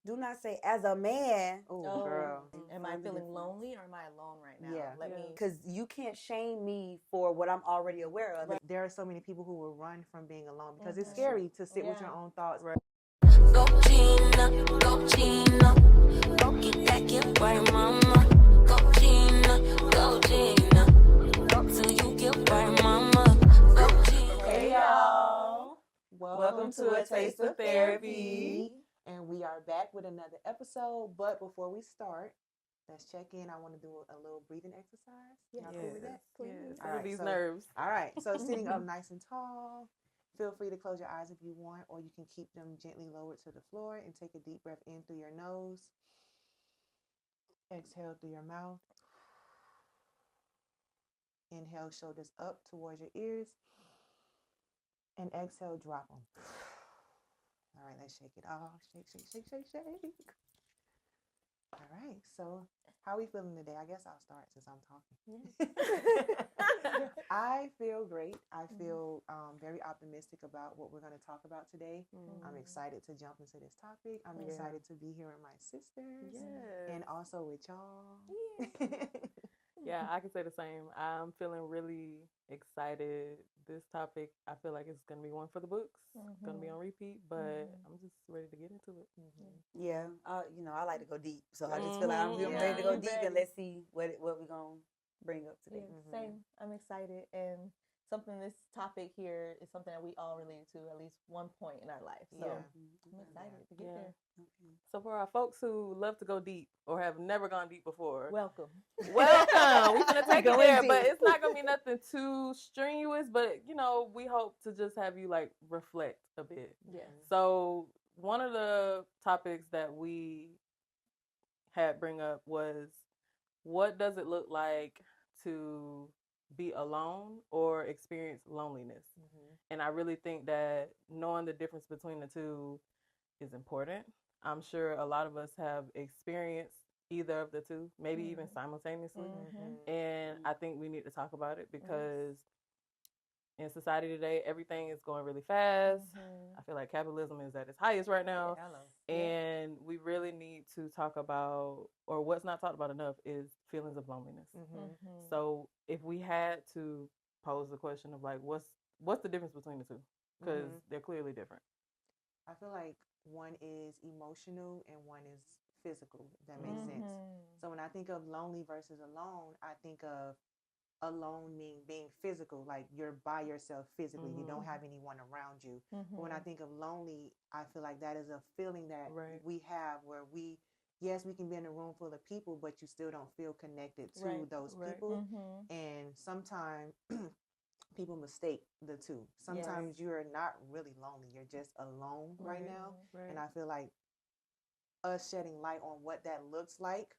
do not say as a man. Oh, girl. Am I feeling lonely or am I alone right now? Yeah. Let me. Because you can't shame me for what I'm already aware of. Right. There are so many people who will run from being alone because it's scary to sit with your own thoughts. Right. Go Gina, go Gina, go get that gift right, mama. Go Gina, go till you get right, mama. Go Gina. Hey y'all. Welcome to A Taste of Therapy. And we are back with another episode. But before we start, let's check in. I want to do a little breathing exercise. Yes. Y'all cool with that? Please. All Settle right, these so- nerves. All right. So sitting up nice and tall. Feel free to close your eyes if you want, or you can keep them gently lowered to the floor and take a deep breath in through your nose. Exhale through your mouth. Inhale, shoulders up towards your ears. And exhale, drop them. All right, let's shake it off. Shake, shake, shake, shake, shake. All right, so how are we feeling today? I guess I'll start since I'm talking. I feel great. I feel very optimistic about what we're going to talk about today. I'm excited to jump into this topic. I'm excited to be here with my sisters and also with y'all. Yeah, I can say the same. I'm feeling really excited. This topic, I feel like it's going to be one for the books. It's going to be on repeat, but I'm just ready to get into it. Yeah, I like to go deep, so I just feel like I'm ready to go deep, and let's see what we're gonna bring up today. Same. I'm excited, and this topic here is something that we all relate to at least one point in our life. So I'm excited to get there. So for our folks who love to go deep or have never gone deep before, Welcome. We're gonna take it there, but it's not gonna be nothing too strenuous. But we hope to just have you like reflect a bit. Yeah. So one of the topics that we had bring up was, what does it look like to be alone or experience loneliness? And I really think that knowing the difference between the two is important. I'm sure a lot of us have experienced either of the two, maybe even simultaneously. And I think we need to talk about it because in society today, everything is going really fast. I feel like capitalism is at its highest right now. And we really need to talk about, or what's not talked about enough, is feelings of loneliness. So if we had to pose the question of like, what's the difference between the two? Because they're clearly different. I feel like one is emotional and one is physical, if that makes sense. So when I think of lonely versus alone, I think of alone meaning being physical, like you're by yourself physically, you don't have anyone around you. But when I think of lonely, I feel like that is a feeling that we have where we can be in a room full of people, but you still don't feel connected to those people. And sometimes people mistake the two. Sometimes you're not really lonely, you're just alone right now. And I feel like us shedding light on what that looks like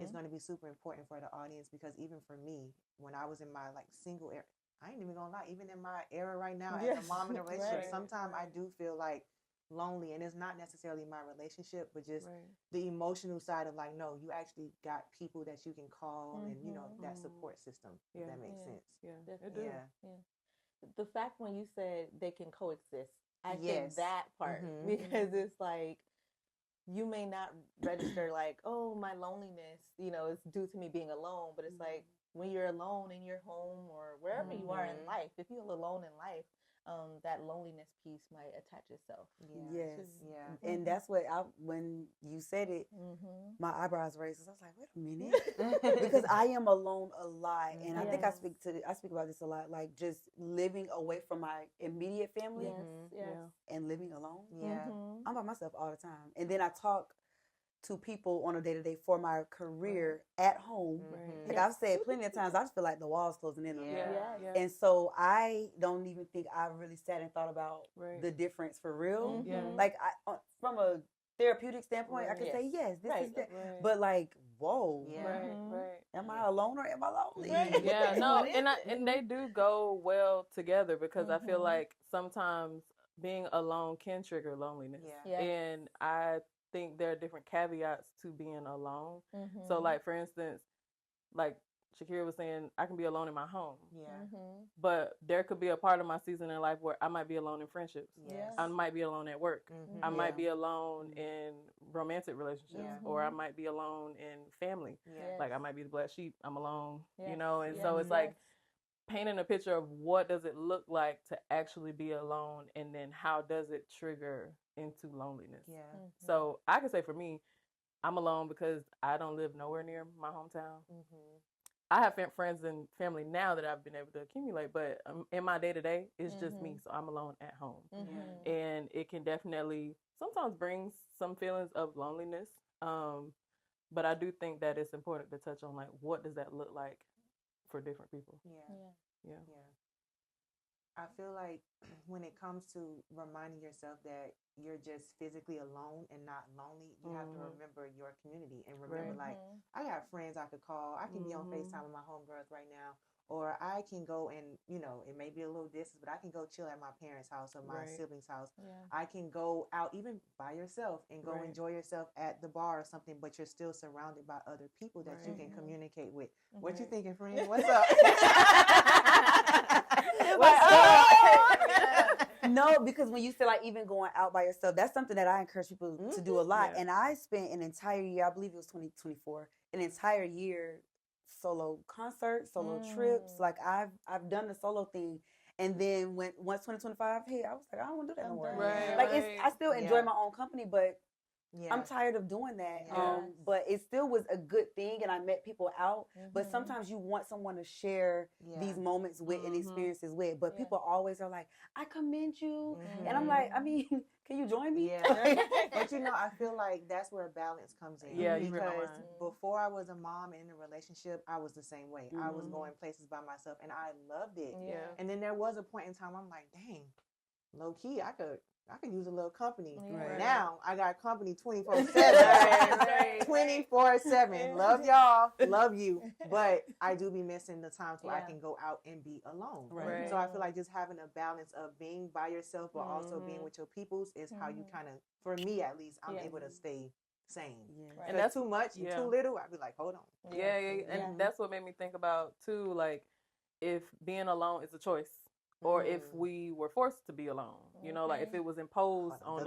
is going to be super important for the audience, because even for me, when I was in my like single era, I ain't even gonna lie, even in my era right now as a mom in a relationship, sometimes I do feel like lonely, and it's not necessarily my relationship, but just the emotional side of like, no, you actually got people that you can call and that support system, if that makes sense. The fact when you said they can coexist, I think that part, because it's like, you may not register like, oh, my loneliness, is due to me being alone. But it's like when you're alone in your home or wherever you are in life, if you feel alone in life, that loneliness piece might attach itself. And that's what when you said it, my eyebrows raised. I was like, wait a minute, because I am alone a lot, and I think I speak about this a lot, like just living away from my immediate family and living alone. I'm by myself all the time, and then I talk to people on a day-to-day for my career at home. Like I've said plenty of times, I just feel like the walls closing in on me. And so I don't even think I really sat and thought about the difference for real. Like from a therapeutic standpoint, I could say yes, this is that. But like, whoa, am I alone or am I lonely? And they do go well together, because I feel like sometimes being alone can trigger loneliness. And I think there are different caveats to being alone. So like, for instance, like Shakira was saying, I can be alone in my home. Yeah. But there could be a part of my season in life where I might be alone in friendships. Yes. I might be alone at work. I might be alone Mm-hmm. in romantic relationships, or I might be alone in family. Yeah. Like I might be the black sheep. I'm alone, Yes. you know? And so it's like painting a picture of what does it look like to actually be alone, and then how does it trigger into loneliness. Yeah. So I can say for me, I'm alone because I don't live nowhere near my hometown. I have friends and family now that I've been able to accumulate, but in my day-to-day, it's just me. So I'm alone at home. And it can definitely sometimes bring some feelings of loneliness. But I do think that it's important to touch on, like, what does that look like for different people? Yeah. I feel like when it comes to reminding yourself that you're just physically alone and not lonely, you have to remember your community and remember, like, I got friends I could call. I can be on FaceTime with my homegirls right now, or I can go and, you know, it may be a little distance, but I can go chill at my parents' house or my siblings' house. I can go out even by yourself and go enjoy yourself at the bar or something, but you're still surrounded by other people that you can communicate with. What you thinking, friend? What's up? No, because when you feel like even going out by yourself, that's something that I encourage people to do a lot. And I spent an entire year, I believe it was 2024, an entire year solo concerts, solo trips. Like I've done the solo thing. And then once 2025 hit, I was like, I don't want to do that no more. I still enjoy my own company, but I'm tired of doing that. But it still was a good thing, and I met people out. But sometimes you want someone to share these moments with and experiences with. But people always are like, I commend you. And I'm like, I mean, can you join me? But you know, I feel like that's where balance comes in. Because before I was a mom in a relationship, I was the same way. I was going places by myself, and I loved it. And then there was a point in time I'm like, dang, low key, I could use a little company. Now I got company 24/7. 24/7. Love y'all. Love you. But I do be missing the times where I can go out and be alone. So I feel like just having a balance of being by yourself but also being with your peoples is how you kind of, for me at least, I'm able to stay sane. And that's too much, too little, I'd be like, hold on. And that's what made me think about too, like, if being alone is a choice. Or if we were forced to be alone, you know, like if it was imposed on us.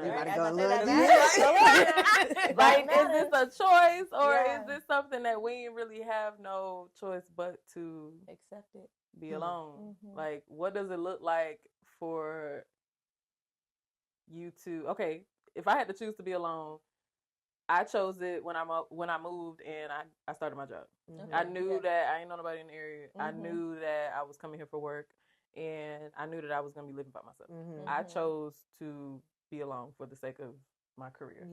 Like, is this a choice, or is this something that we really have no choice but to accept it, be alone? Like, what does it look like for you to? Okay, if I had to choose to be alone, I chose it when I moved and I started my job. I knew that I ain't know nobody in the area. I knew that I was coming here for work. And I knew that I was going to be living by myself. I chose to be alone for the sake of my career.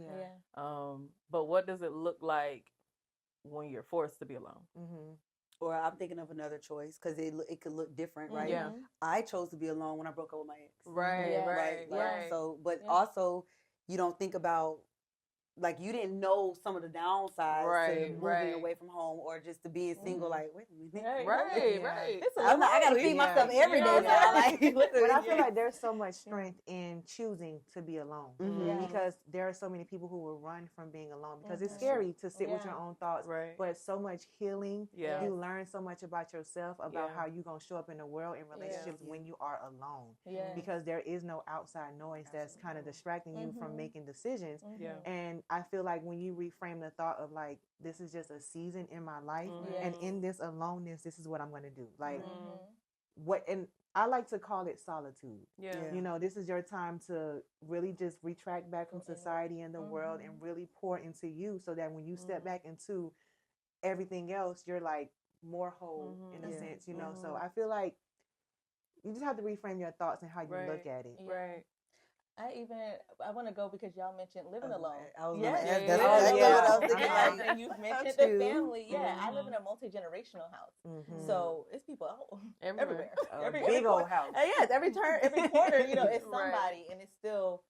But what does it look like when you're forced to be alone? Or I'm thinking of another choice because it could look different, right? I chose to be alone when I broke up with my ex. Right. So, but also you don't think about, like, you didn't know some of the downsides to moving away from home or just to being single. Like, wait a minute. I got to feed myself every day now. Like, but I feel like there's so much strength in choosing to be alone because there are so many people who will run from being alone because it's scary to sit with your own thoughts. But so much healing. You learn so much about yourself, about how you're going to show up in the world in relationships when you are alone. Because there is no outside noise that's kind of distracting you from making decisions. And I feel like when you reframe the thought of, like, this is just a season in my life, and in this aloneness, this is what I'm going to do. Like, and I like to call it solitude. You know, this is your time to really just retract back from society and the world and really pour into you, so that when you step back into everything else, you're like more whole in a sense, you know. So I feel like you just have to reframe your thoughts and how you look at it. I want to go because y'all mentioned living alone. And you've mentioned the family. I live in a multi-generational house, so it's people everywhere. Big old house. Every turn, every corner, you know, it's somebody, and it's still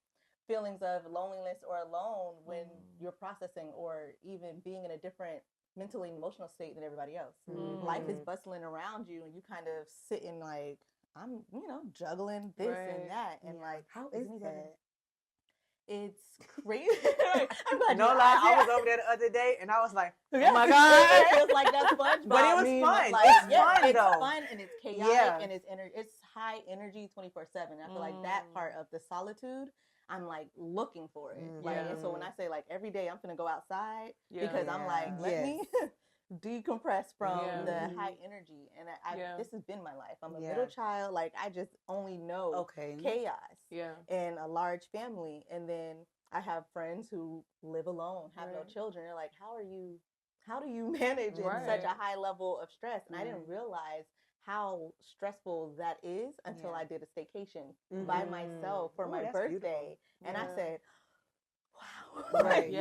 feelings of loneliness or alone when you're processing or even being in a different mentally and emotional state than everybody else. Life is bustling around you, and you kind of sitting like, I'm, you know, juggling this and that, and like, how is that? It's crazy. I'm glad no you lie, I asked. was over there the other day, and I was like, Oh my God. It feels like that SpongeBob But it was meme, fun. like, It's fun, though. It's fun and it's chaotic and it's high energy 24/7. I feel like that part of the solitude, I'm like looking for it. Like, and so when I say like every day I'm gonna go outside because I'm like, let me decompress from the high energy. And this has been my life. I'm a middle child. Like, I just only know chaos and a large family. And then I have friends who live alone, have no children. They're like, how do you manage in such a high level of stress? And I didn't realize how stressful that is until I did a staycation by myself for my birthday. And I said, wow. Right.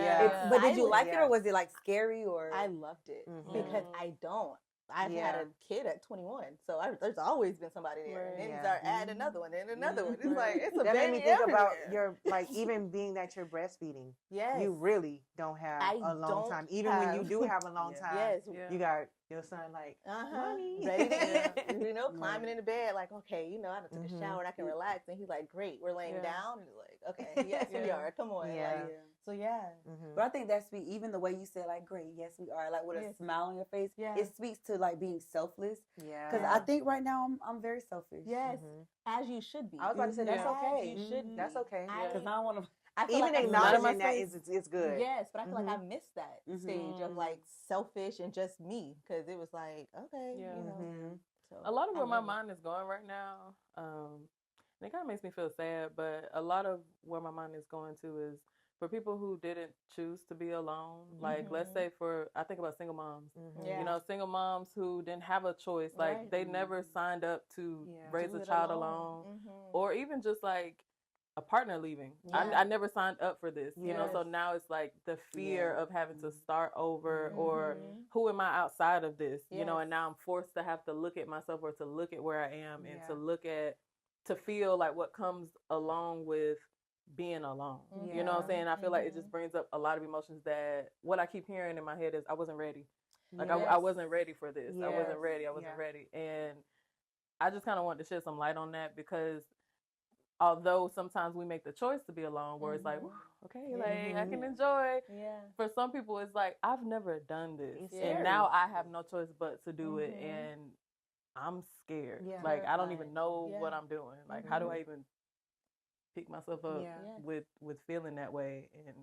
But did you like it, or was it like scary, or? I loved it because I don't. I've had a kid at 21, so there's always been somebody there. And then you start adding another one, and another one. It's like, it's a that baby made me think everywhere. about your, like, even being that you're breastfeeding. Yes. You really don't have a long time. Even when you do have a long time, you got your son like, mommy. Ready to, climbing in the bed, like, okay, I have to take a shower and I can relax. And he's like, great, we're laying down. And he's like, okay, yes, we are. Come on. So, But I think that speaks, even the way you said, like, great, yes, we are, like, with a smile on your face, it speaks to, like, being selfless. Because I think right now I'm very selfish. Yes, as you should be. I was about to say, that's okay. You should be. That's okay. Because I don't want to. Even like acknowledging that is good. Yes, but I feel like I missed that stage of like selfish and just me, because it was like, okay, So a lot of where my mind is going right now, and it kind of makes me feel sad, but a lot of where my mind is going to is for people who didn't choose to be alone. Like, let's say I think about single moms, single moms who didn't have a choice. Like, they never signed up to raise a child alone, or even just like a partner leaving. I never signed up for this, so now it's like the fear of having to start over, or who am I outside of this, and now I'm forced to have to look at myself, or to look at where I am, and to feel like what comes along with being alone. You know what I'm saying? I feel like it just brings up a lot of emotions that what I keep hearing in my head is I wasn't ready. Like, I wasn't ready for this. I wasn't ready. And I just kind of want to shed some light on that, because although sometimes we make the choice to be alone, where it's like, okay, like, I can enjoy. For some people, it's like, I've never done this, and now I have no choice but to do it, and I'm scared. Like, I don't even know what I'm doing. Like, how do I even pick myself up with feeling that way? And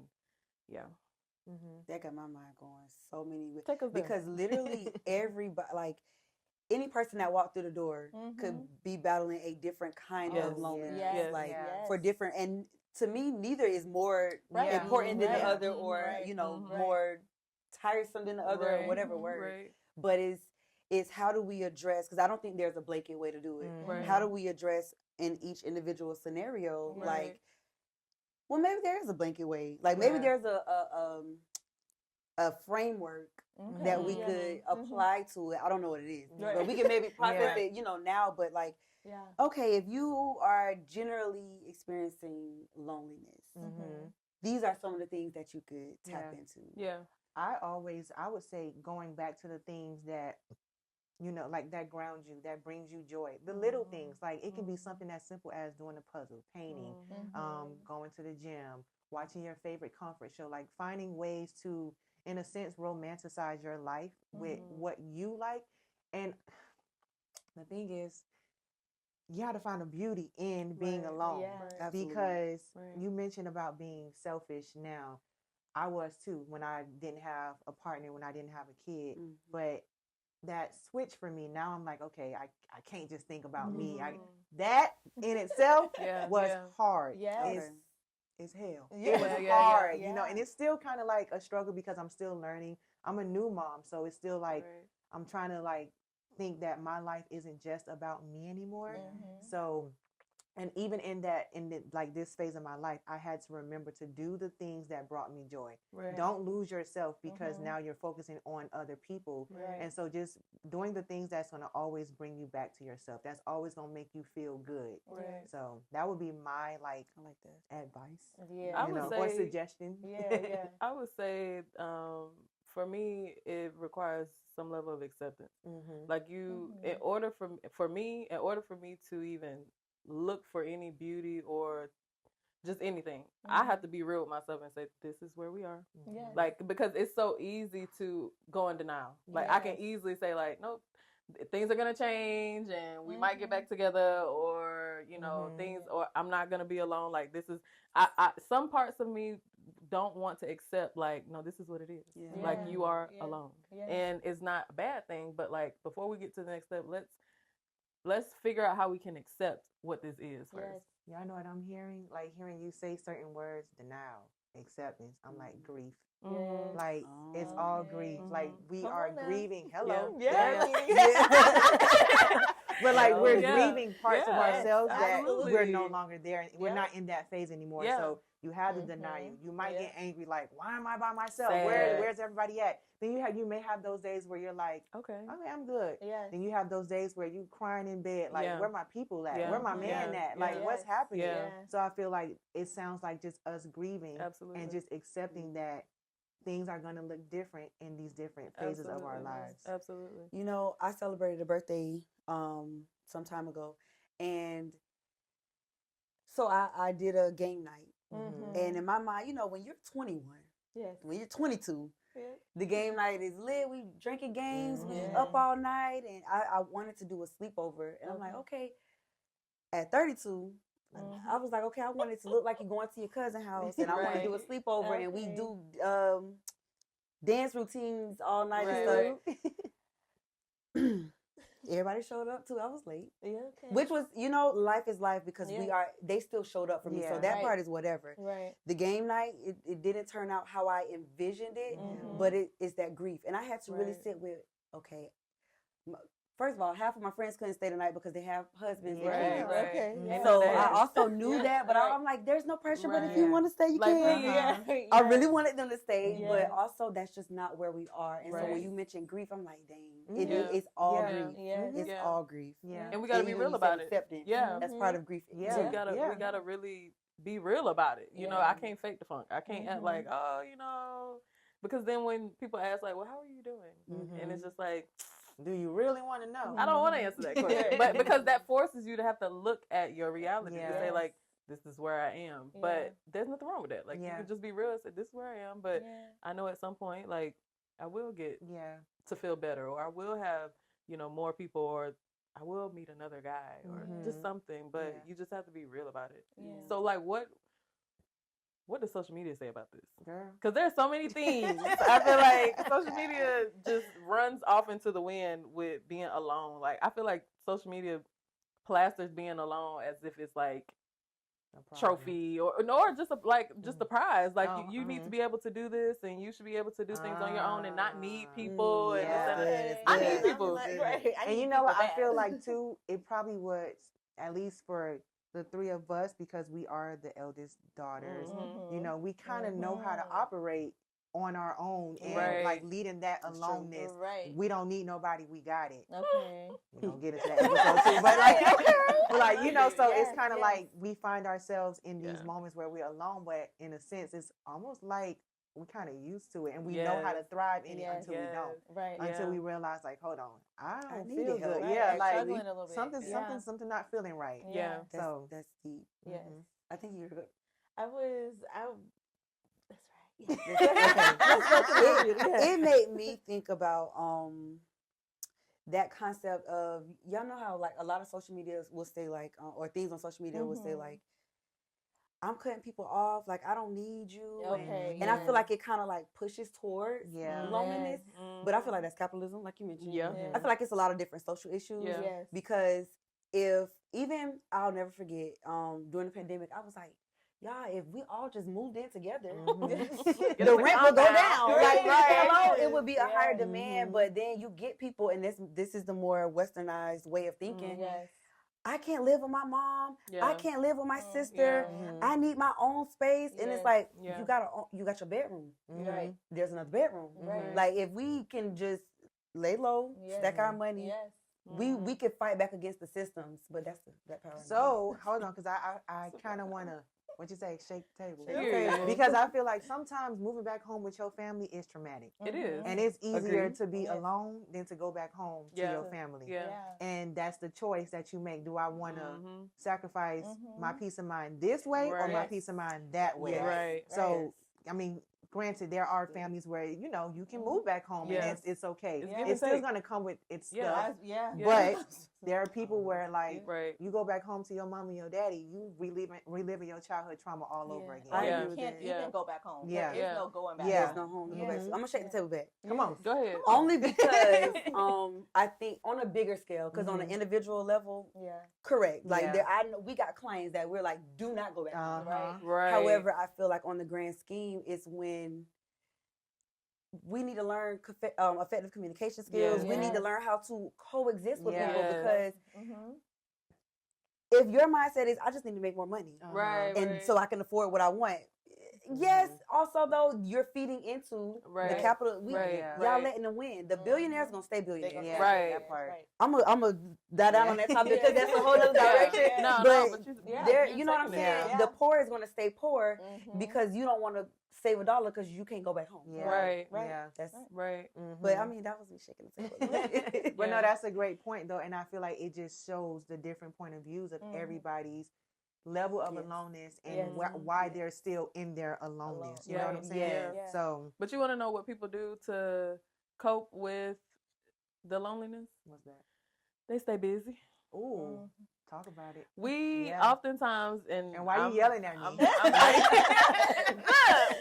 that got my mind going so many ways. Take us there. Because literally everybody, like, any person that walked through the door could be battling a different kind of loneliness, for different. And to me, neither is more important than the other, or more tiresome than the other, or whatever word. But it's how do we address? Because I don't think there's a blanket way to do it. How do we address in each individual scenario? Like, well, maybe there is a blanket way. Like, maybe there's a framework that we could apply to it. I don't know what it is, but we can maybe process it, now. But like, okay, if you are generally experiencing loneliness, these are some of the things that you could tap into. I would say, going back to the things that, like, that ground you, that brings you joy. The little things, like, it can be something as simple as doing a puzzle, painting, going to the gym, watching your favorite comfort show, like, finding ways to, in a sense, romanticize your life with what you like. And the thing is, you have to find a beauty in being alone. Because you mentioned about being selfish. Now, I was too, when I didn't have a partner, when I didn't have a kid. But that switch for me, now I'm like, okay, I can't just think about me. That in itself was hard. It's hell. It was hard, and it's still kind of like a struggle, because I'm still learning. I'm a new mom, so it's still like I'm trying to, like, think that my life isn't just about me anymore. So, and even in like, this phase of my life, I had to remember to do the things that brought me joy. Don't lose yourself, because now you're focusing on other people. And so just doing the things that's going to always bring you back to yourself. That's always going to make you feel good. So that would be my, like, I like that advice. I would say, or suggestion. I would say, for me, it requires some level of acceptance. Like, in order for me to even look for any beauty or just anything. I have to be real with myself and say, this is where we are. Yes. Like, because it's so easy to go in denial. Like, I can easily say, like, nope, things are going to change and we might get back together, or, you know, things, or I'm not going to be alone. Like, this is, some parts of me don't want to accept, like, no, this is what it is. Yeah. Like, you are alone. Yeah. And it's not a bad thing, but, like, before we get to the next step, let's figure out how we can accept what this is first. Yes. Y'all know what I'm hearing? Like hearing you say certain words, denial, acceptance. I'm like grief. Yes. Like it's all grief. Like we Come are on now. grieving. Hello. Yeah. But like we're Yeah. grieving parts of ourselves that Absolutely. we're no longer there. We're not in that phase anymore. Yeah. So you have the denial. You might get angry, like, why am I by myself? Sad. Where's everybody at? Then you may have those days where you're like, Okay. I'm good. Yes. Then you have those days where you crying in bed, like, where my people at? Yeah. Where my man at? Like, what's happening? Yeah. So I feel like it sounds like just us grieving Absolutely. and just accepting that things are going to look different in these different phases of our lives. Absolutely. You know, I celebrated a birthday some time ago, and so I did a game night. And in my mind, you know, when you're 21, when you're 22, the game night is lit. We drinking games, we up all night, and I wanted to do a sleepover. And I'm like, okay, at 32, I was like, okay, I want it to look like you're going to your cousin's house, and I want to do a sleepover, and we do dance routines all night and stuff. Everybody showed up too. I was late. Which was, you know, life is life, because they still showed up for me. So that part is whatever. Right. The game night, it didn't turn out how I envisioned it, but it's that grief. And I had to really sit with, okay, first of all, half of my friends couldn't stay tonight because they have husbands. Right. Okay. So I also knew that, but I'm like, there's no pressure, but if you want to stay, you can. I really wanted them to stay, but also that's just not where we are. And so when you mention grief, I'm like, dang, it's all grief. It's all grief. And we got to be real about it. Acceptance. Yeah. That's part of grief. We gotta really be real about it. You know, I can't fake the funk. I can't act like, oh, you know, because then when people ask like, well, how are you doing? And it's just like, do you really want to know? I don't want to answer that question. But because that forces you to have to look at your reality and say like, this is where I am. But there's nothing wrong with that. Like you can just be real and say, this is where I am. But I know at some point, like, I will get to feel better, or I will have, you know, more people, or I will meet another guy, or just something. But you just have to be real about it. So like, what does social media say about this? Because there's so many things. I feel like social media just runs off into the wind with being alone. Like, I feel like social media plasters being alone as if it's like a trophy or just a prize. Like, you need to be able to do this, and you should be able to do things on your own and not need people. I need people. And you know what? I feel like too, it probably would, at least for the three of us, because we are the eldest daughters, you know, we kind of know how to operate on our own and like leading that aloneness. We don't need nobody. We got it. Okay. We don't get into that episode too, but like, you know, so it's kind of like we find ourselves in these moments where we're alone, but in a sense, it's almost like we kind of used to it, and we know how to thrive in it until we don't. Until we realize, like, hold on, I don't feel good. Like something not feeling right. So that's deep. Yes. I think you're good. That's right. It made me think about that concept of, y'all know how like a lot of social media will say like or things on social media will say like, I'm cutting people off, like I don't need you. And I feel like it kind of like pushes towards loneliness. But I feel like that's capitalism, like you mentioned. I feel like it's a lot of different social issues. Because I'll never forget, during the pandemic, I was like, y'all, if we all just moved in together, the rent would go down. Hello, it would be a higher demand, but then you get people, and this is the more westernized way of thinking. I can't live with my mom. I can't live with my sister. I need my own space. And it's like, you got your bedroom. There's another bedroom. Like, if we can just lay low, stack our money, we could fight back against the systems. But that's that power. So hold on, because I kind of want to what you say, shake the table. Period. Because I feel like sometimes moving back home with your family is traumatic. It is. And it's easier Agreed. to be alone than to go back home to your family. Yeah. And that's the choice that you make. Do I want to sacrifice my peace of mind this way or my peace of mind that way? Right. So, I mean, granted, there are families where, you know, you can move back home and it's okay. It's still going to come with its stuff. But there are people where, like, you go back home to your mom and your daddy, you reliving your childhood trauma all over again. You can go back home. Yeah. There's no going back. There's no home to go back to. I'm going to shake the table back. Come on. Go ahead. Only because I think on a bigger scale, because on an individual level, correct. Like I know we got clients that we're like, do not go back home. Right. However, I feel like on the grand scheme, it's when we need to learn effective communication skills. We need to learn how to coexist with people, because if your mindset is, I just need to make more money, so I can afford what I want. Yes. Also, though, you're feeding into the capital. Y'all letting them win. The billionaires gonna stay billionaires. Right. I'm gonna die down on that topic because that's a whole other direction. But you know what I'm saying? The poor is gonna stay poor because you don't want to save $1 because you can't go back home. Right. Yeah. That's right. But I mean, that was me shaking the table. But no, that's a great point though, and I feel like it just shows the different point of views of everybody's level of aloneness and why they're still in their aloneness. You know what I'm saying? So, but you want to know what people do to cope with the loneliness? What's that? They stay busy. Ooh. Talk about it. We oftentimes, and why are you yelling at me?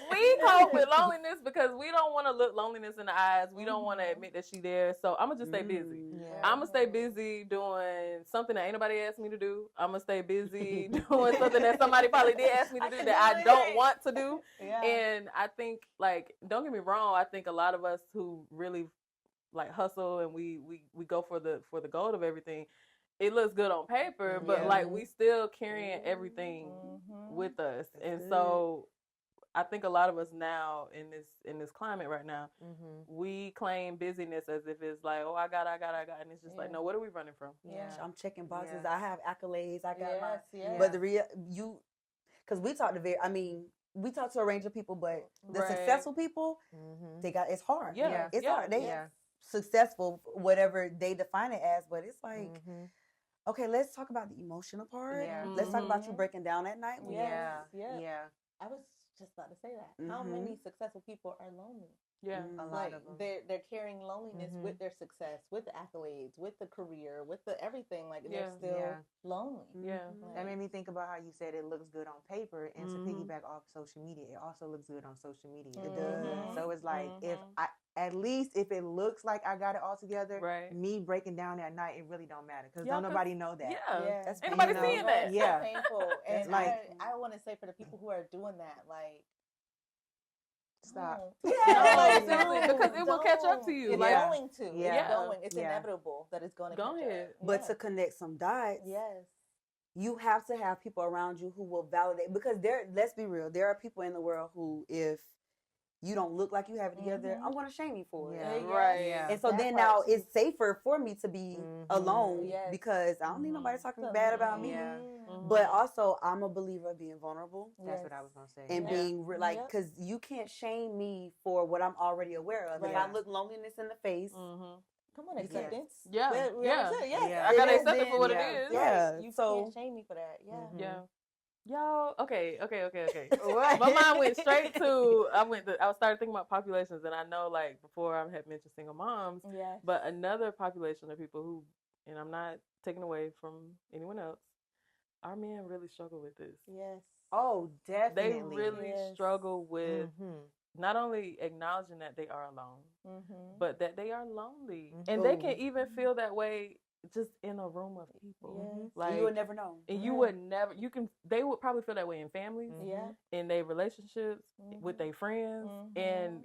We cope with loneliness because we don't want to look loneliness in the eyes. We don't want to admit that she's there. So I'm gonna just stay busy. I'm gonna stay busy doing something that ain't nobody asked me to do. I'm gonna stay busy doing something that somebody probably did ask me to do that I don't want to do. And I think, like, don't get me wrong, I think a lot of us who really like hustle and we go for the gold of everything, it looks good on paper, but like we still carrying everything with us. And so I think a lot of us now in this climate right now, we claim busyness as if it's like, oh, I got, and it's just like, no, what are we running from? I'm checking boxes. I have accolades. I got my. But the because we talk to a range of people, but the successful people, it's hard. It's hard. They successful, whatever they define it as, but it's like. Okay, let's talk about the emotional part. Let's talk about you breaking down at night. I was just about to say that. How many successful people are lonely? A lot of them. They're carrying loneliness with their success, with the accolades, with the career, with the everything. Like they're still lonely. That made me think about how you said it looks good on paper, and to piggyback off social media, it also looks good on social media. It does. So it's like at least if it looks like I got it all together, me breaking down at night, it really don't matter because don't nobody know that. That's ain't nobody seeing that. That's painful. And I want to say for the people who are doing that, like. Stop. Because it will catch up to you. It's going to. It's going. It's inevitable that it's going to go ahead. But to connect some dots, you have to have people around you who will validate. Because let's be real, there are people in the world who, if you don't look like you have it together, I'm going to shame you for it. And so then now it's safer for me to be alone because I don't need nobody talking bad about me. But also, I'm a believer of being vulnerable. That's what I was going to say. And being because you can't shame me for what I'm already aware of. If I look loneliness in the face, come on, acceptance. I gotta accept it for what it is. You can't shame me for that. Y'all, okay. My mind went straight to I started thinking about populations, and I know, like, before I had mentioned single moms, but another population of people who, and I'm not taking away from anyone else, our men really struggle with this. Oh, definitely. They really struggle with not only acknowledging that they are alone, but that they are lonely, and they can even feel that way just in a room of people. Like, you would never know. And you would never, they would probably feel that way in families, in their relationships, with their friends. And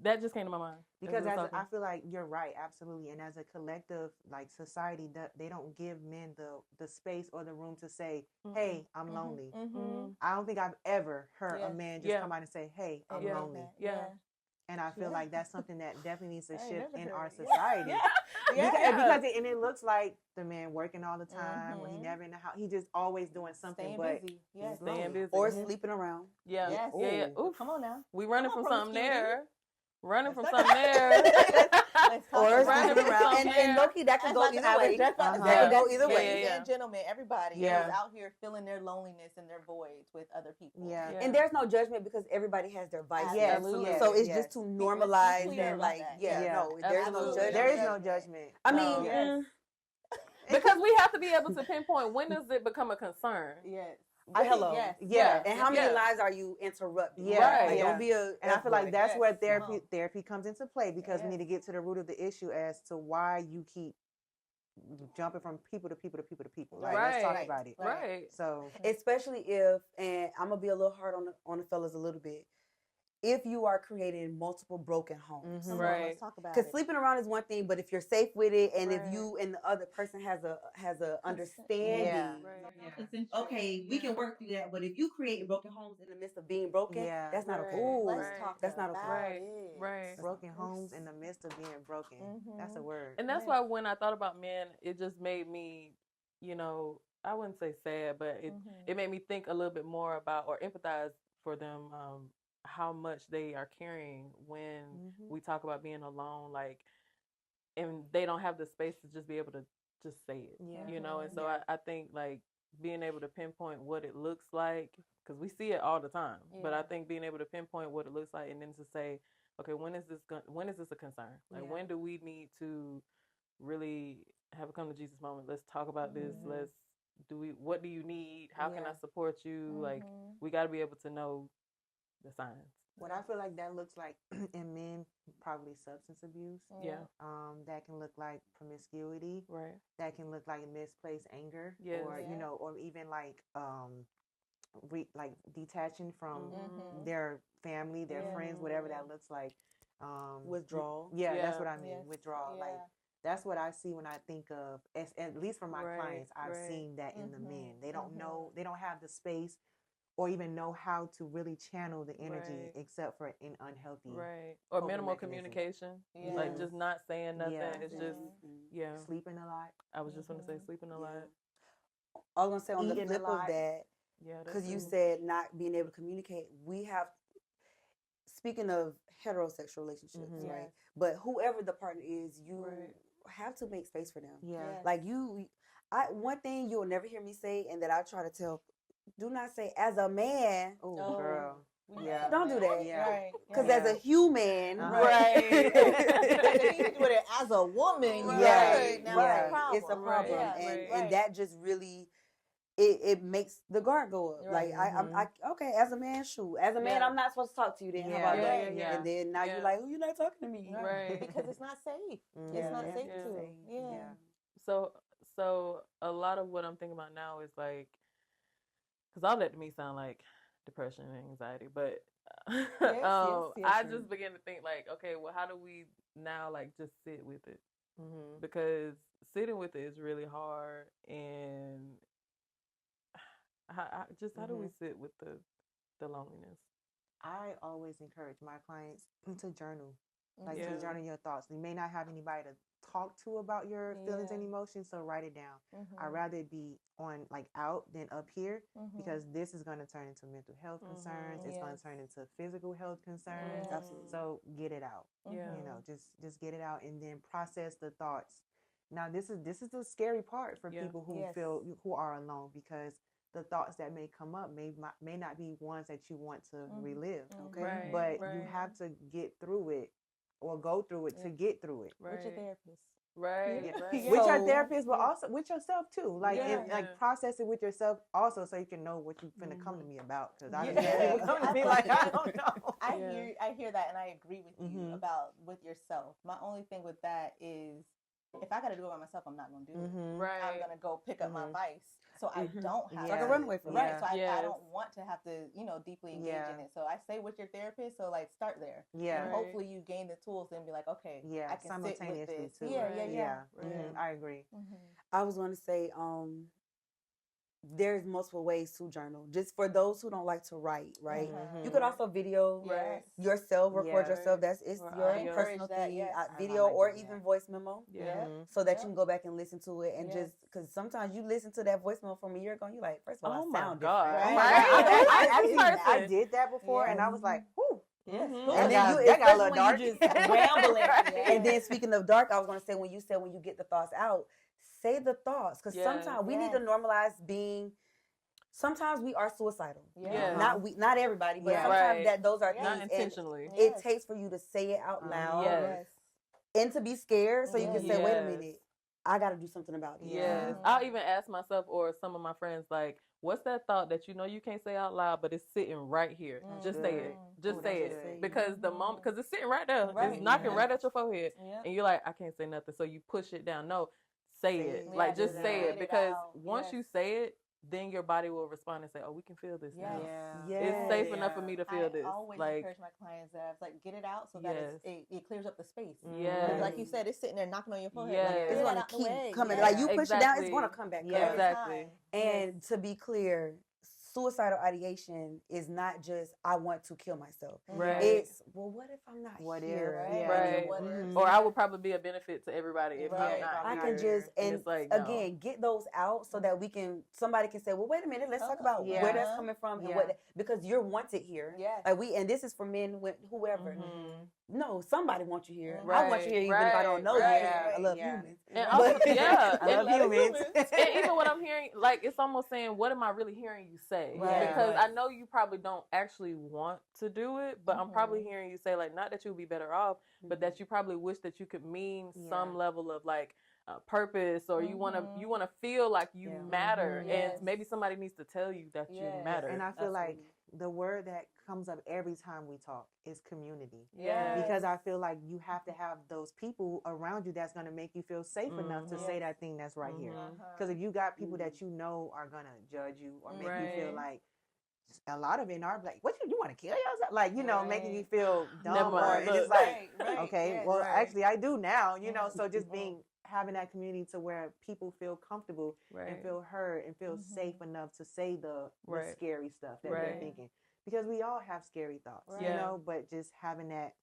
that just came to my mind. Because I feel like you're right, absolutely. And as a collective, like, society, they don't give men the space or the room to say, hey, I'm lonely. I don't think I've ever heard a man just come out and say, hey, I'm lonely. And I feel like that's something that definitely needs to shift in our Yeah. society. Yeah. Because it looks like the man working all the time when he never in the house. He just always doing something, Staying busy. Yes. Staying busy. Or sleeping around. Yeah. Yes. Yeah. Oof. Come on now. We running from something promiscuity. there. Running from something there. Let's talk Or about sleeping it. around. And low-key, that could go I either was way. just about to That say, could go either way. ladies and gentlemen, everybody is Yeah. out here feeling their loneliness and their voids with other people. Yeah. And there's no judgment because everybody has their vices. Yes, Absolutely. yes, So it's yes. just to normalize clear and about like, that. Yeah. no, there's no Absolutely. judgment. There is no judgment. I No. mean, Yes. Because we have to be able to pinpoint when does it become a concern. Yes. hello. Yes. Yeah. And how many Yeah. lives are you interrupting? Yeah, Right. Like, yeah. don't be a. And I feel like that's Yes. where Come on. therapy comes into play because we Yes. need to get to the root of the issue as to why you keep jumping from people to people to people to people. Like, let's talk Right. about it. Right. So Especially if, and I'm gonna be a little hard on the fellas a little bit. If you are creating multiple broken homes, Come on, Right. let's talk about because it. sleeping around is one thing, but if you're safe with it, and Right. if you and the other person has a understanding, Yeah. Right. okay, we can work through that. But if you create broken homes in the midst of being broken, Yeah. that's not Right. okay. Ooh, Right. let's talk That's not okay. about Right. it. Right. broken homes in the midst of being broken. That's a word. And that's why when I thought about men, it just made me, I wouldn't say sad, but it made me think a little bit more about or empathize for them, how much they are carrying when we talk about being alone, like, and they don't have the space to just be able to just say it, and so I think like being able to pinpoint what it looks like, because we see it all the time, but I think being able to pinpoint what it looks like and then to say, okay, when is this a concern? Like, when do we need to really have a come to Jesus moment? Let's talk about this. What do you need? How can I support you? Like, we got to be able to know the signs. What I feel like that looks like in men, probably substance abuse. Yeah. That can look like promiscuity. Right. That can look like misplaced anger. Yes. Or or even like like detaching from their family, their friends, whatever that looks like. Withdrawal. Yeah, that's Yeah. what I mean. Yes. Withdrawal. Yeah. Like, that's what I see when I think of, at least for my clients, I've right. seen that in the men. They don't know, they don't have the space or even know how to really channel the energy except for an unhealthy Or coping minimal mechanism. communication. Yes. Like, just not saying nothing. Yeah. It's just, Sleeping a lot. I was just going to say sleeping a lot. I was gonna say on the Eating a flip of lot. that, Yeah. because you said not being able to communicate. We have, speaking of heterosexual relationships, right? But whoever the partner is, you have to make space for them. Yeah. Yes. Like one thing you'll never hear me say, and that I try to tell, do not say as a man. Oh, Oh. girl. We Yeah. have Don't do that. Yeah. Right. Because Yeah. as a human, Right. You do it as a woman. Right. Right. Now Right. it's a problem. it's a problem, Yeah. and that just really it makes the guard go up. Right. Like I okay, as a man, shoot, as a man, Yeah. I'm not supposed to talk to you. Then how Yeah. about Yeah, that? yeah, yeah. And then now Yeah. you're like, oh, you're not talking to me, Right. Because it's not safe. Mhm. It's not Yeah. safe Yeah. to. Yeah. Yeah. So a lot of what I'm thinking about now is like, because all that to me sound like depression and anxiety, but yes, I just begin to think like, okay, well, how do we now like just sit with it? Because sitting with it is really hard, and how do we sit with the loneliness? I always encourage my clients to journal, like Yeah. to journal your thoughts. You may not have anybody to talk to about your feelings and emotions, so write it down. I'd rather it be on like out than up here, because this is going to turn into mental health concerns. It's going to turn into physical health concerns. Yeah. Absolutely. So get it out. Yeah. You know, just get it out and then process the thoughts. Now this is the scary part for people who who are alone, because the thoughts that may come up may not be ones that you want to relive. Okay. Right. But you have to get through it or go through it to get through it. With your therapist. Right. Yeah. Right. With your So- therapist, but also with yourself too. Like and Yeah. like process it with yourself also, so you can know what you're finna come to me about. Because I Yeah. just people come to me like I don't know. I hear that, and I agree with you about with yourself. My only thing with that is, if I got to do it by myself, I'm not going to do it. Right. I'm going to go pick up my vice, so I don't have So I to. can run away from Right. it. So I Yes. don't want to have to, deeply engage Yeah. in it. So I say with your therapist, so like start there. Yeah. And hopefully you gain the tools and be like, okay, Yeah, I can sit with simultaneously this. too. Yeah. Right. Yeah. Right. I agree. I was going to say, there's multiple ways to journal. Just for those who don't like to write, right? You could also video yourself, record yourself. It's your personal thing. Video or even voice memo. So that you can go back and listen to it and just because sometimes you listen to that voice memo from a year ago and you're like, first of all, I sound different. I did that before and I was like, whew. And then that got a little dark. You just rambling. And then speaking of dark, I was going to say when you get the thoughts out, say the thoughts because sometimes we need to normalize being. Sometimes we are suicidal. Not everybody, but sometimes those are things. Not intentionally. It takes for you to say it out loud and to be scared, so you can say, "Wait a minute, I got to do something about this." Yes, I'll even ask myself or some of my friends like, "What's that thought that you know you can't say out loud, but it's sitting right here? Just say it. Just say it because the moment because it's sitting right there, it's knocking right at your forehead, and you're like, I can't say nothing, so you push it down. No, say it. Like just say it because once you say it, then your body will respond and say, "Oh, we can feel this now. It's safe enough for me to feel this." I always encourage my clients that get it out so that it clears up the space. Like you said, it's sitting there knocking on your forehead. It's going to keep coming. Like you push it down, it's going to come back. Exactly. And to be clear, suicidal ideation is not just I want to kill myself. It's what if I'm not here? Or I would probably be a benefit to everybody if I'm not. I can just and again get those out so that somebody can say, well, wait a minute, let's talk about where that's coming from and what because you're wanted here. Like and this is for men with whoever. No, somebody wants you here. I want you here even if I don't know you. I love humans. And also, I love humans. And even what I'm hearing, like it's almost saying, what am I really hearing you say? Because I know you probably don't actually want to do it, but I'm probably hearing you say like, not that you'll be better off, but that you probably wish that you could mean some level of like purpose, or you want to feel like you matter, and maybe somebody needs to tell you that you matter. And I feel like the word that comes up every time we talk is community. Because I feel like you have to have those people around you that's going to make you feel safe enough to say that thing that's right here. Because if you got people that you know are going to judge you or make you feel like, a lot of it are like, what you want to kill yourself? Like, you know, making you feel dumb. Or it's like, okay, well, actually I do now, you know, so just having that community to where people feel comfortable and feel heard and feel safe enough to say the scary stuff that they're thinking. Because we all have scary thoughts, you know, but just having that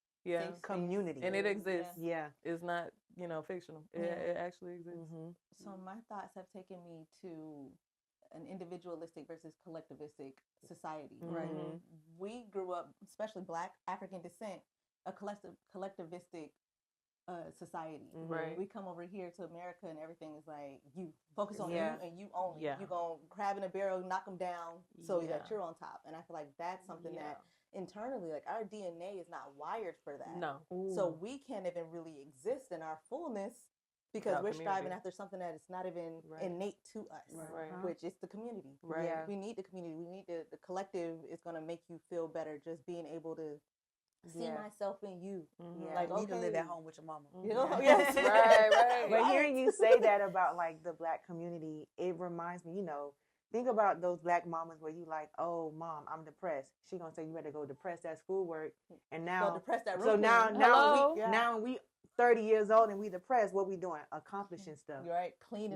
community. And it exists. It's not, you know, fictional. It actually exists. So my thoughts have taken me to an individualistic versus collectivistic society, right? We grew up, especially Black African descent, a collectivistic society. We come over here to America and everything is like you focus on you and you only. You gonna crab in a barrel, knock them down so that you're on top. And I feel like that's something that internally, like our DNA is not wired for that. No. So we can't even really exist in our fullness because we're striving after something that is not even innate to us, which is the community. We need the community. We need the collective is going to make you feel better. Just being able to see myself in you. Like, you need to live at home with your mama. You know? But hearing you say that about like the Black community, it reminds me, you know, think about those Black mamas where you like, oh, mom, I'm depressed. She gonna say you better go depress that schoolwork, and now depress that so now we 30 years old and we depressed. What we doing? Accomplishing stuff. Cleaning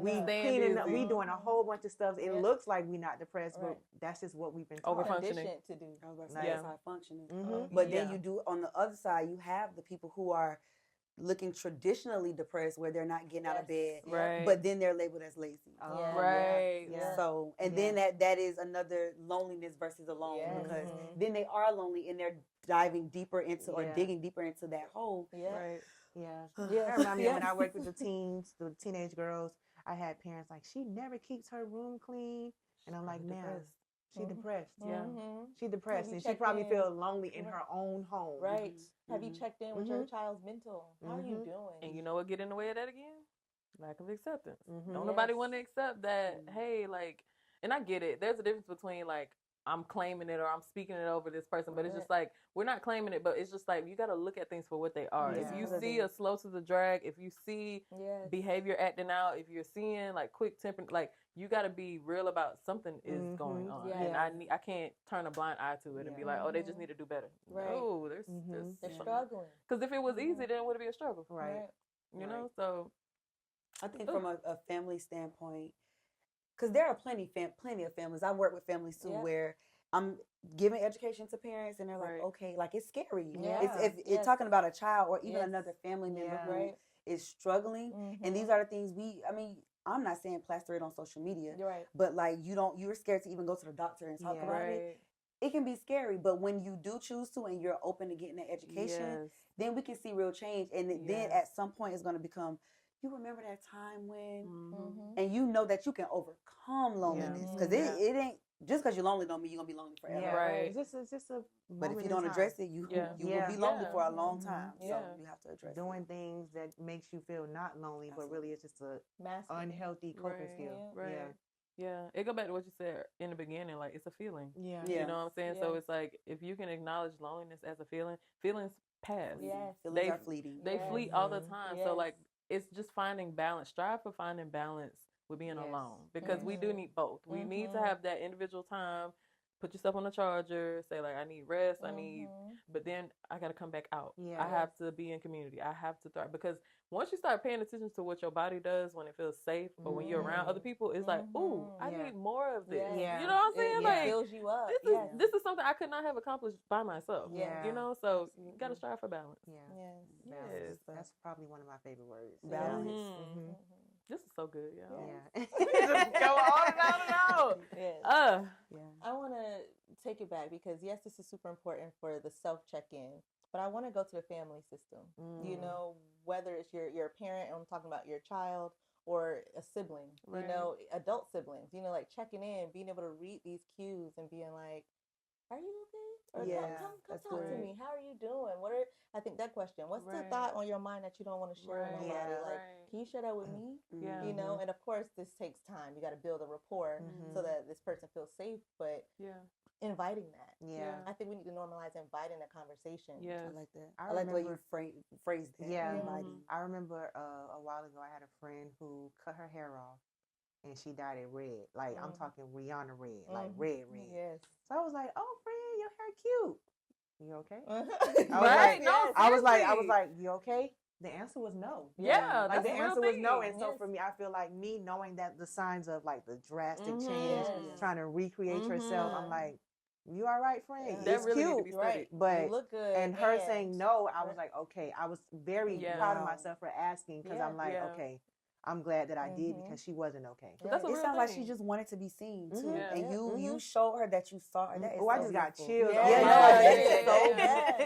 up. We doing a whole bunch of stuff. It looks like we not depressed, but that's just what we've been taught. Overfunctioning to do. I was about to say that's how functioning. But then you do on the other side, you have the people who are looking traditionally depressed, where they're not getting out of bed, but then they're labeled as lazy. So, and then that is another loneliness versus alone, because then they are lonely and they're diving deeper into or digging deeper into that hole. I remember when I worked with the teenage girls, I had parents like, she never keeps her room clean. And I'm like, man, she depressed. She depressed. And she probably feels lonely in her own home. Have you checked in with your child's mental? How are you doing? And you know what get in the way of that again? Lack of acceptance. Don't nobody want to accept that, hey, like, and I get it. There's a difference between like, I'm claiming it or I'm speaking it over this person, but it's just like, we're not claiming it, but it's just like, you got to look at things for what they are. If you see a slow to the drag, if you see behavior acting out, if you're seeing like quick temper, like you got to be real about something is going on. And I can't turn a blind eye to it and be like, oh, they just need to do better. No, they're struggling. Because if it was easy, then would it be a struggle? You know, so I think from a family standpoint, because there are plenty of families. I work with families too where I'm giving education to parents and they're like, okay, like it's scary. It's talking about a child or even another family member who is struggling. And these are the things I'm not saying plaster it on social media, but like you're scared to even go to the doctor and talk about it. It can be scary, but when you do choose to and you're open to getting that education, then we can see real change. And then at some point it's going to become, you remember that time when, and you know that you can overcome loneliness. Because it ain't, just because you're lonely don't mean you're going to be lonely forever. Yeah, right. It's just a but if you don't address it, you will be lonely for a long time. So you have to address doing things that makes you feel not lonely, but really it's just a unhealthy coping skill. Yeah, it go back to what you said in the beginning, like it's a feeling. You know what I'm saying? So it's like if you can acknowledge loneliness as a feeling, feelings pass. Feelings are fleeting. They fleet all the time. So like it's just finding balance. Strive for finding balance with being alone, because we do need both. We need to have that individual time. Put yourself on the charger, say like I need rest, but then I got to come back out. I have to be in community. I have to thrive, because once you start paying attention to what your body does when it feels safe or when you're around other people, it's like, ooh, I need more of this. You know what I'm saying? Like, fills you up. This is something I could not have accomplished by myself. You know, so you got to strive for balance. Yes. That's probably one of my favorite words. Balance. This is so good, y'all. Just go on and on and on. I want to take it back because yes, this is super important for the self check-in, but I want to go to the family system. You know, whether it's your parent, and I'm talking about your child, or a sibling, you know, adult siblings, you know, like checking in, being able to read these cues and being like, are you okay? Or come talk to me. How are you doing? I think that question, what's the thought on your mind that you don't want to share with nobody? Like, can you share that with me? You know, and of course this takes time. You got to build a rapport so that this person feels safe, but inviting that. I think we need to normalize inviting a conversation. I like that. I like the way you phrased that. Inviting. I remember a while ago I had a friend who cut her hair off and she dyed it red. Like I'm talking Rihanna red, like red. So I was like, oh friend, your hair cute. You okay? I was like, you okay? The answer was no. Like the answer was no. And so for me, I feel like me knowing that the signs of like the drastic change, trying to recreate yourself, I'm like, you all right, friend? It's really cute, but you look good. And her saying no, I was like, okay. I was very proud of myself for asking, because I'm like, okay, I'm glad that I did, because she wasn't okay. It sounds like she just wanted to be seen too, and you showed her that you saw her. That is I just got chills.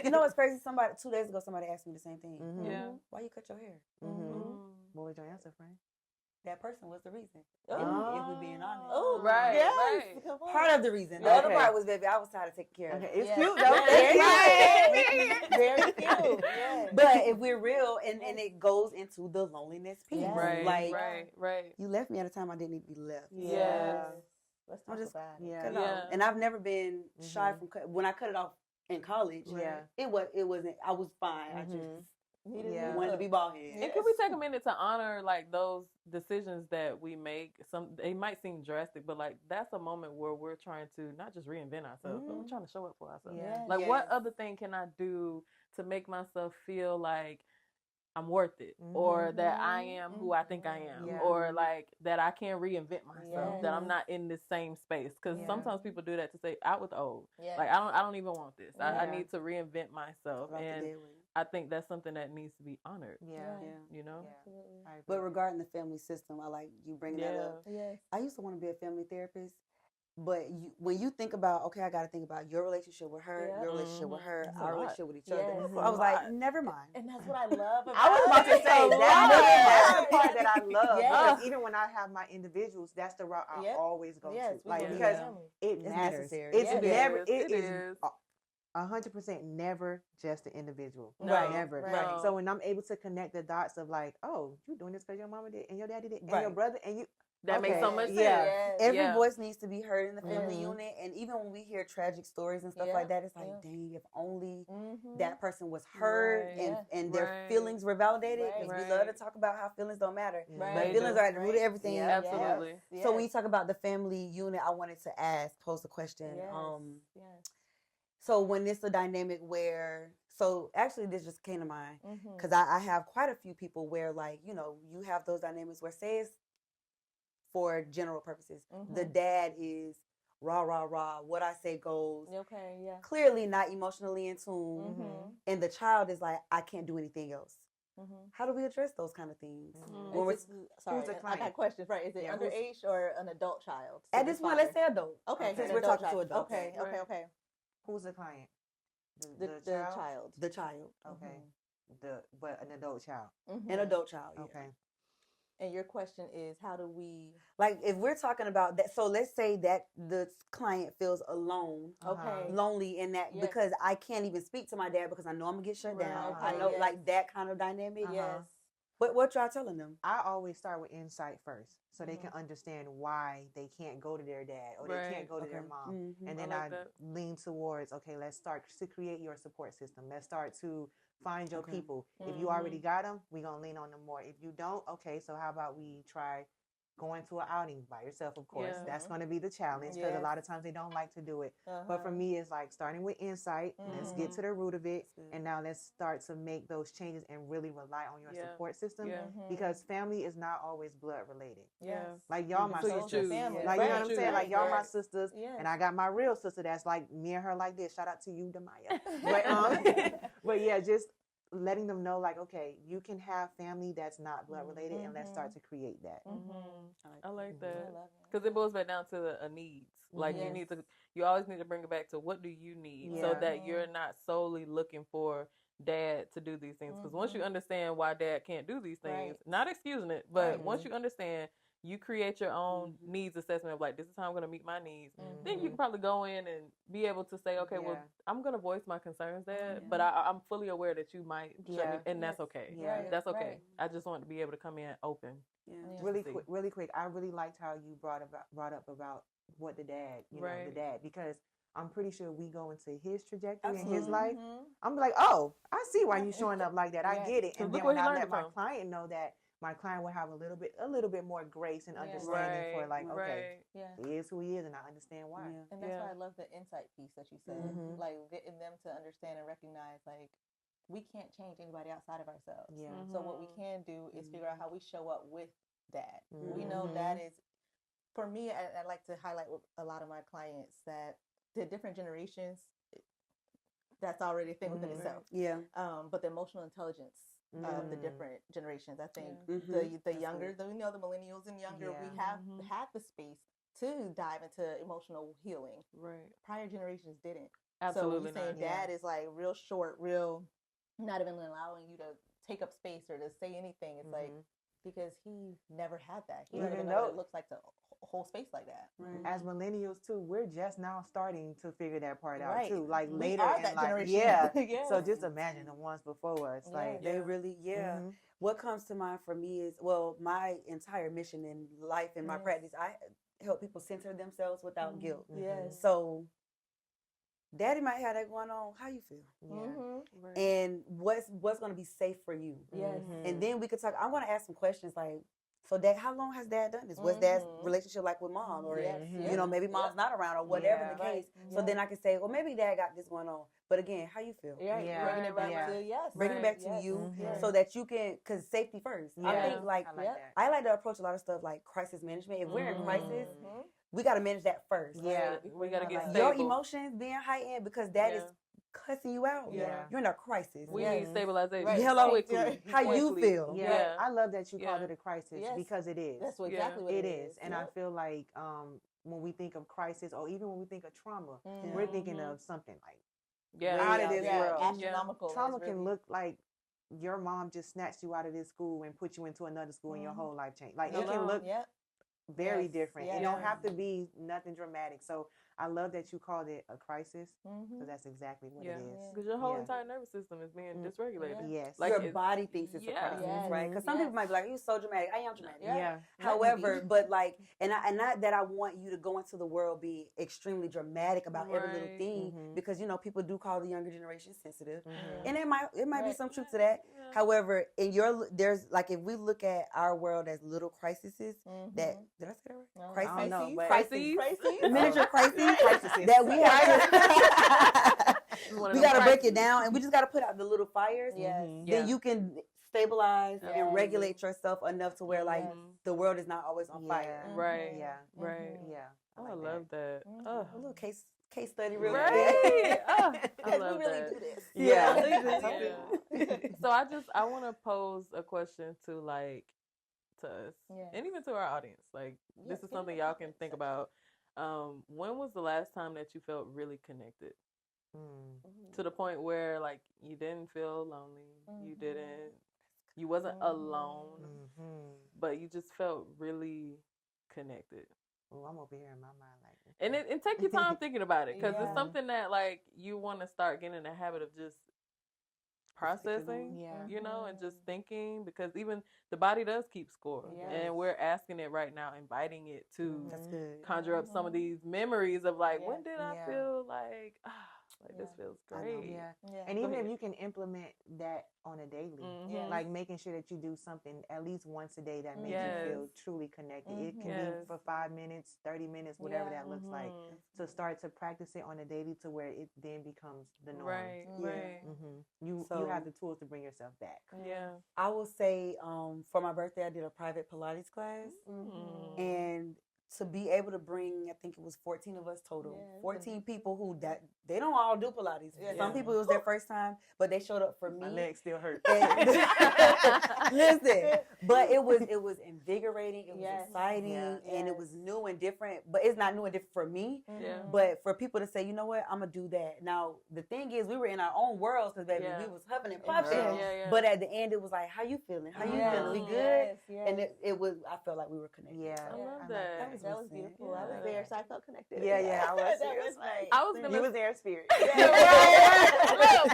You know what's crazy? 2 days ago, somebody asked me the same thing. Why you cut your hair? What was your answer, friend? That person was the reason. If we're being honest. Oh, right. Part of the reason. The other part was, baby, I was tired of taking care of it. It's cute though. Very cute. But if we're real, and it goes into the loneliness piece. Right. You left me at a time I didn't need to be left. Let's talk about it. And I've never been shy from when I cut it off in college. It wasn't. I was fine. I just wanted to be bald head. And can we take a minute to honor like those decisions that we make? They might seem drastic, but like that's a moment where we're trying to not just reinvent ourselves, but we're trying to show up for ourselves. Like what other thing can I do to make myself feel like I'm worth it, or that I am who I think I am, or like that I can reinvent myself, that I'm not in this same space. Because sometimes people do that to say out with the old. Like I don't even want this. I need to reinvent myself, and I think that's something that needs to be honored. You know. But regarding the family system, I like you bringing that up. I used to want to be a family therapist. But when you think about, okay, I got to think about your relationship with her, your relationship with her, our relationship with each other. I was like, never mind. And that's what I love about it. I was about to say, that's the part that I love. Because even when I have my individuals, that's the route I always go to. Like, because it matters. It is 100% never just the individual. Never. So when I'm able to connect the dots of like, oh, you're doing this because your mama did, and your daddy did, and your brother, and you. That makes so much sense. Every voice needs to be heard in the family unit. And even when we hear tragic stories and stuff like that, it's like, dang, if only that person was heard and their feelings were validated. Because we love to talk about how feelings don't matter. But feelings are at the root of everything. Absolutely. So when you talk about the family unit, I wanted to pose a question. So when it's a dynamic where, so actually this just came to mind. Because I have quite a few people where, like, you know, you have those dynamics where, say it's for general purposes. The dad is rah, rah, rah. What I say goes. Okay, yeah. Clearly not emotionally in tune. And the child is like, I can't do anything else. How do we address those kind of things? Sorry, I got questions. Right? Is it underage or an adult child? At this point, let's say adult. Okay, since we're talking to adults. Okay. Who's the client? The child. The child. Okay. But an adult child. An adult child. Yeah. Okay. And your question is, how do we, like, if we're talking about that? So let's say that the client feels alone, lonely in that because I can't even speak to my dad because I know I'm gonna get shut down. I know, like that kind of dynamic. Yes. What y'all telling them? I always start with insight first, so they can understand why they can't go to their dad or they can't go to their mom, and then I lean towards, okay, let's start to create your support system. Let's start to find your people. If you already got them, we're going to lean on them more. If you don't, okay, so how about we try going to an outing by yourself, of course. That's going to be the challenge because a lot of times they don't like to do it. But for me, it's like starting with insight. Let's get to the root of it. And now let's start to make those changes and really rely on your support system because family is not always blood related. Like y'all my sisters. Like, you know what I'm saying? Like y'all my sisters. And I got my real sister that's like me and her like this. Shout out to you, Damaya. But yeah, just letting them know, like, okay, you can have family that's not blood related, and let's start to create that. I like that because it boils back down to a needs. Like you always need to bring it back to what do you need, so that you're not solely looking for dad to do these things. Because once you understand why dad can't do these things, not excusing it, but once you understand. You create your own needs assessment of like, this is how I'm going to meet my needs. Then you can probably go in and be able to say, okay, well, I'm going to voice my concerns, Dad, but I'm fully aware that you might shut me, and that's okay. That's okay. I just want to be able to come in open. Really quick. I really liked how you brought up about what the dad, the dad, because I'm pretty sure we go into his trajectory in his life. I'm like, oh, I see why you're showing up like that. I get it. And then when I let my client know that, my client will have a little bit more grace and understanding for like, okay, he is who he is, and I understand why. And that's why I love the insight piece that you said, like getting them to understand and recognize, like, we can't change anybody outside of ourselves. So what we can do is figure out how we show up with dad. We know that is, for me, I like to highlight with a lot of my clients that the different generations, that's already a thing within itself. But the emotional intelligence of the different generations. I think the younger, the millennials and younger, we have had the space to dive into emotional healing. Prior generations didn't. Absolutely. So saying dad is like real short, real, not even allowing you to take up space or to say anything. It's like, because he never had that. He doesn't know what it looks like to hold space like that. As millennials too, we're just now starting to figure that part out too. Like we later are in that life, generation. So just imagine the ones before us. Like they really, What comes to mind for me is, well, my entire mission in life and my practice, I help people center themselves without guilt. So daddy might have that going on. How you feel? And what's going to be safe for you? And then we could talk. I want to ask some questions like, so dad, how long has dad done this? What's dad's relationship like with mom? Or, you know, maybe mom's not around or whatever the case. So then I can say, well, maybe dad got this going on. But again, how you feel? Bringing it back to bringing it back to you so that you can, because safety first. I think like I like to approach a lot of stuff like crisis management. If we're in crisis, we got to manage that first. We got to get stable. Your emotions being heightened because that is cussing you out. You're in a crisis. We need stabilization. Hello, how you feel? I love that you called it a crisis because it is. That's exactly what it is. And I feel like when we think of crisis or even when we think of trauma, we're thinking of something like out of this world. Astronomical. Trauma can look like your mom just snatched you out of this school and put you into another school and your whole life changed. Like it can look very different. It don't have to be nothing dramatic. So I love that you called it a crisis because that's exactly what it is. Because your whole entire nervous system is being dysregulated. Like your body thinks it's a crisis, right? Because some people might be like, "You're so dramatic." I am dramatic. However, but like, and not that I want you to go into the world be extremely dramatic about every little thing, because you know people do call the younger generation sensitive, and it might be some truth to that. However, there's like if we look at our world as little crises, that did I say that right? Crises, miniature crises. That we have we got to break it down, and we just got to put out the little fires. Then you can stabilize and regulate yourself enough to where like the world is not always on fire. Right. Yeah. Right. Yeah. I love that. A little case study real Right. quick. I love we really that. do this. Yeah. So I want to pose a question to like to us and even to our audience. Like this is something y'all can think about. When was the last time that you felt really connected? To the point where like you didn't feel lonely, you wasn't alone, but you just felt really connected. Oh, I'm over here in my mind like. And take your time thinking about it, because it's something that like you want to start getting in the habit of just processing, you know, and just thinking, because even the body does keep score, and we're asking it right now, inviting it to conjure up some of these memories of like, when did I feel like this feels great. And even if you can implement that on a daily, like making sure that you do something at least once a day that makes you feel truly connected. It can be for 5 minutes, 30 minutes, whatever that looks like. To start to practice it on a daily to where it then becomes the norm. Right. You have the tools to bring yourself back. I will say, for my birthday, I did a private Pilates class, and to be able to bring, I think it was 14 of us total, 14 people who they don't all do Pilates. Some people, it was their first time, but they showed up for me. My legs still hurt. Listen, but it was invigorating. It was exciting, and it was new and different. But it's not new and different for me. But for people to say, you know what, I'm gonna do that. Now the thing is, we were in our own worlds because baby, we was huffing and puffing. But at the end, it was like, how you feeling? How you feeling? We good? And it was. I felt like we were connected. I love that. That was beautiful. I was there, so I felt connected. I was. That was nice. I was You was there in spirit. Look,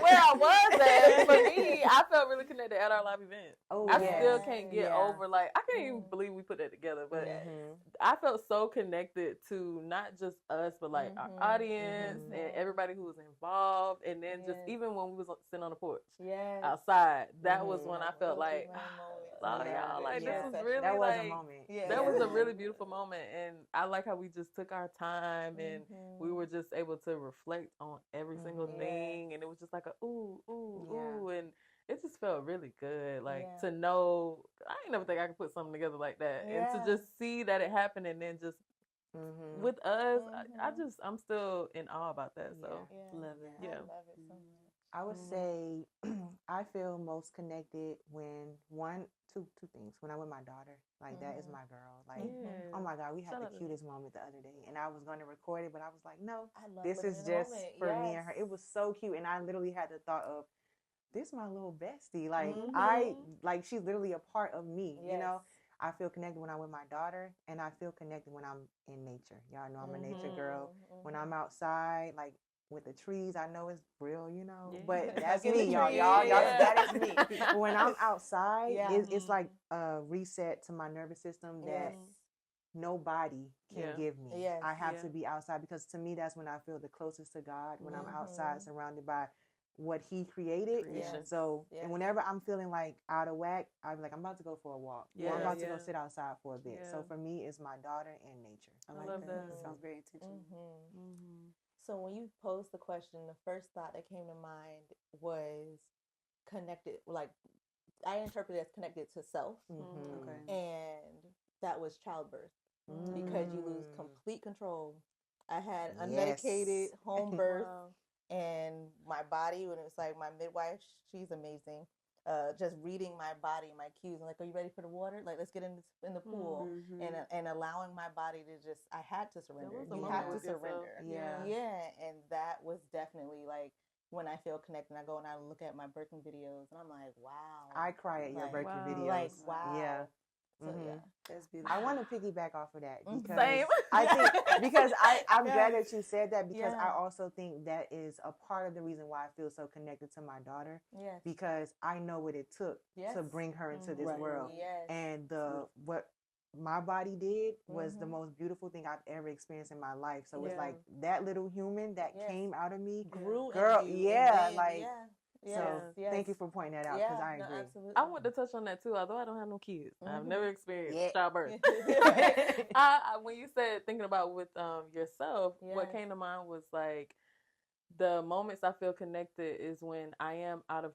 where I was at, for me, I felt really connected at our live event. I still can't get over, like, I can't even believe we put that together, but I felt so connected to not just us, but like our audience and everybody who was involved. And then just even when we was sitting on the porch outside, that was when I felt like, y'all, like, this was really, that was like, a moment. That was a really beautiful moment. And I like how we just took our time and we were just able to reflect on every single thing. And it was just like a ooh. And it just felt really good. Like to know, I ain't never think I could put something together like that. And to just see that it happened and then just with us, I'm still in awe about that. So love it. I love it so much. I would say I feel most connected when two things. When I'm with my daughter, like that is my girl. Like, oh my God, we had the cutest moment the other day, and I was going to record it, but I was like, no, this is just for me and her. It was so cute, and I literally had the thought of, this my little bestie. Like she's literally a part of me. You know, I feel connected when I'm with my daughter, and I feel connected when I'm in nature. Y'all know I'm a nature girl. When I'm outside, like with the trees, I know it's real, you know, but that's me, y'all. That is me. But when I'm outside, it's like a reset to my nervous system that nobody can give me. I have to be outside, because to me, that's when I feel the closest to God, when I'm outside surrounded by what he created. So, and whenever I'm feeling like out of whack, I'm like, I'm about to go for a walk. Or I'm about to go sit outside for a bit. So for me, it's my daughter and nature. I love that. Sounds very intentional. So when you posed the question, the first thought that came to mind was connected, like I interpret it as connected to self. And that was childbirth, because you lose complete control. I had unmedicated home birth, and my body, when it was like my midwife, she's amazing. Just reading my body, my cues, and like, are you ready for the water? Like, let's get in the pool, and allowing my body to just, I had to surrender. You have to surrender. And that was definitely like when I feel connected. I go and I look at my birthing videos, and I'm like, wow. I cry at your birthing videos. Like, wow. Yeah. So, that's beautiful. I want to piggyback off of that, because Same. I think, because I'm glad that you said that, because I also think that is a part of the reason why I feel so connected to my daughter, because I know what it took to bring her into this world, and what my body did was the most beautiful thing I've ever experienced in my life. So it's like that little human that came out of me grew, girl, so thank you for pointing that out, because I agree. Absolutely. I want to touch on that too, although I don't have no kids. I've never experienced childbirth. When you said thinking about with yourself, what came to mind was like the moments I feel connected is when I am out of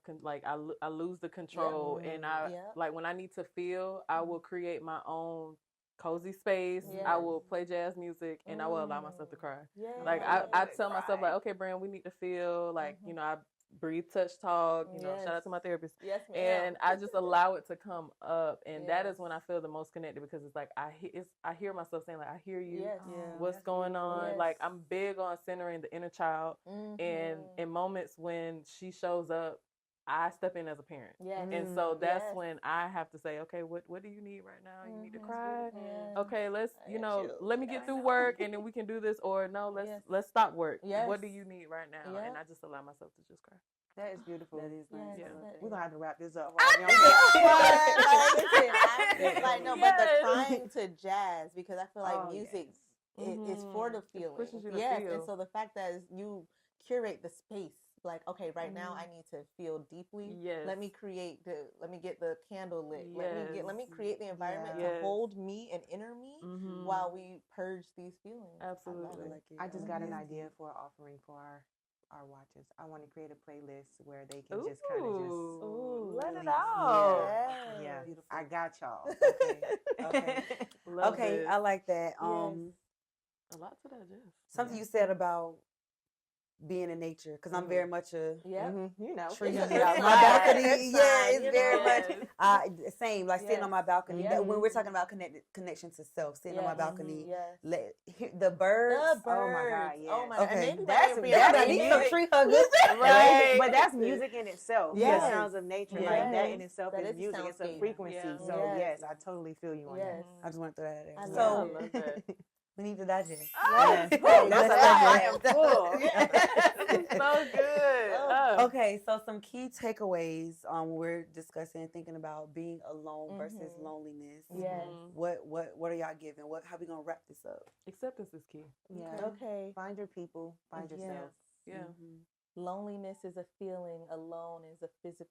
I lose the control, and I like when I need to feel, I will create my own cozy space. I will play jazz music, and I will allow myself to cry. Like I tell myself, like, okay, Brand, we need to feel, like, you know, I breathe, touch, talk, you know, shout out to my therapist. Yes, ma'am. And I just allow it to come up, and that is when I feel the most connected, because it's like I hear myself saying, like, I hear you. What's going on? Like, I'm big on centering the inner child, and in moments when she shows up, I step in as a parent. And so that's when I have to say, okay, what do you need right now? You need to cry? Okay, let's, let me get through work, and then we can do this, or no, let's stop work. What do you need right now? And I just allow myself to just cry. That is beautiful. That is nice. We're going to have to wrap this up. I'm just like, no, but the crying to jazz, because I feel like music is for the feeling. Pushes you to feel. And so the fact that you curate the space, like, okay, right now I need to feel deeply. Let me get the candle lit. Let me create the environment to hold me and inner me while we purge these feelings. Absolutely. I just got an idea for an offering for our watchers. I want to create a playlist where they can just kind of just let it out. Yeah. I got y'all. Okay. Okay. I like that. A lot to digest. Something you said about being in nature, because I'm very much a tree out my balcony. It's very much same, like sitting on my balcony. When we're talking about connection to self, sitting on my balcony, the birds. Oh my God! Oh my God! Okay, that's music. Some tree huggers, right? But that's music in itself. The sounds of nature, like that in itself is music. It's a frequency. So yes, I totally feel you on that. I just want to throw that in. I love that. We need to digest. Yes. I am full. So good. Okay, so some key takeaways when we're discussing, thinking about being alone versus loneliness. What are y'all giving? How we gonna wrap this up? Acceptance is key. Okay. Find your people. Find yourself. Loneliness is a feeling. Alone is a physical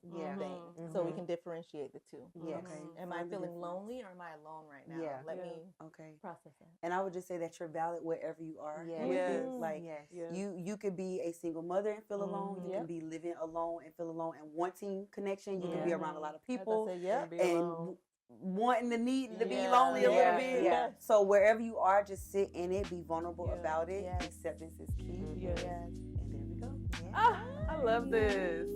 thing. So we can differentiate the two. Am I feeling lonely, or am I alone right now? Let me process it. And I would just say that you're valid wherever you are. Like you could be a single mother and feel alone. You can be living alone and feel alone and wanting connection. You can be around a lot of people and wanting to be lonely a little bit. So wherever you are, just sit in it. Be vulnerable about it. Acceptance is key. And there we go. I love this.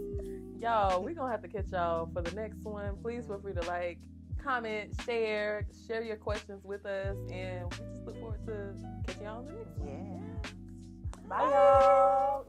Y'all, we're going to have to catch y'all for the next one. Please feel free to like, comment, share your questions with us. And we just look forward to catching y'all on the next one. Bye, y'all.